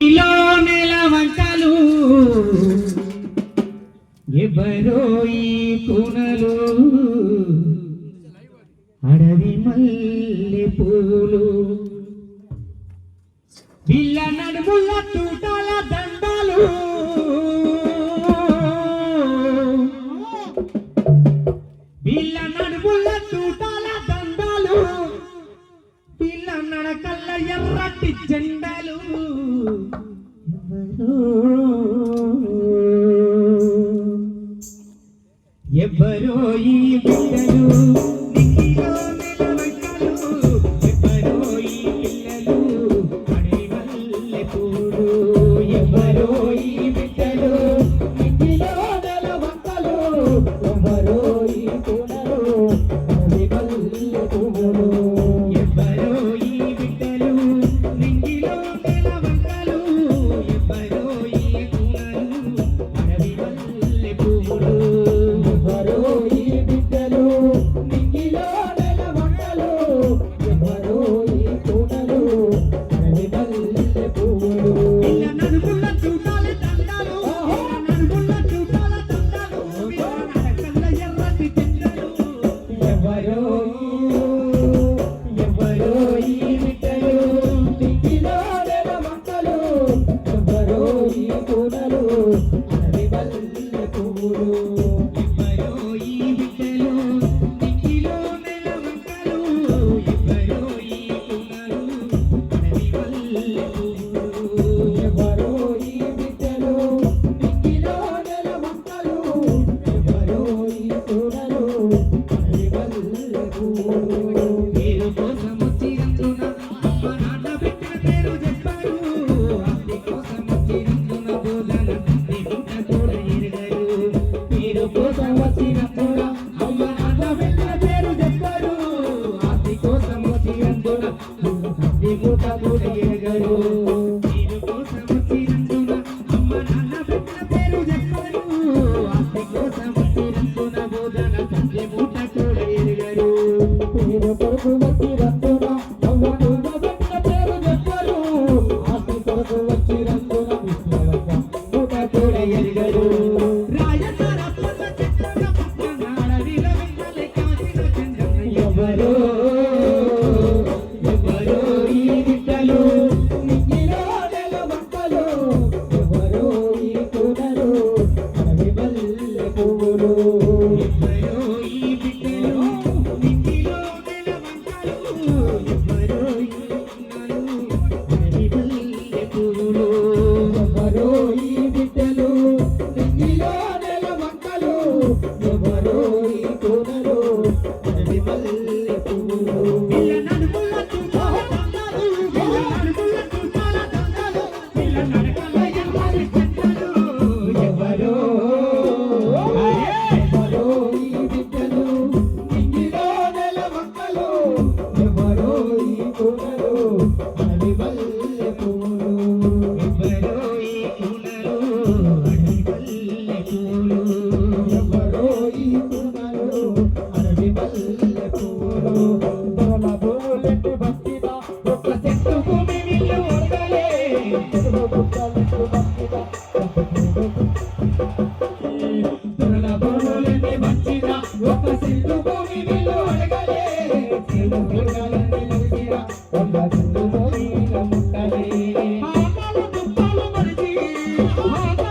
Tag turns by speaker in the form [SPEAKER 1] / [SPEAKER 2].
[SPEAKER 1] నెలవంకలు ఎవరో ఈ కూనలు అడవి మల్లె పూలు పిల్ల నడుముల తూటాల దండాలు పిల్ల నడుముల తూటాల దండాలు పిల్ల నడకల్ల ఎర్రటి జెండాలు ఎవరో ఈ బిడ్డలు నిక్కిలో నెలవంకలు ఎవరో ఈ పిల్లలు అడవి మల్లె పూలు ఎవరో ఈ బిడ్డలు నిక్కిలో నెలవంకలు ఎవరో ఈ పూలు అడవి మల్లె పూలు ఎవరో ఈ బిడ్డలు నిక్కిలో నెలవంకలు ఎవరో ఈ పూలు అడవి మల్లె పూలు
[SPEAKER 2] Oh,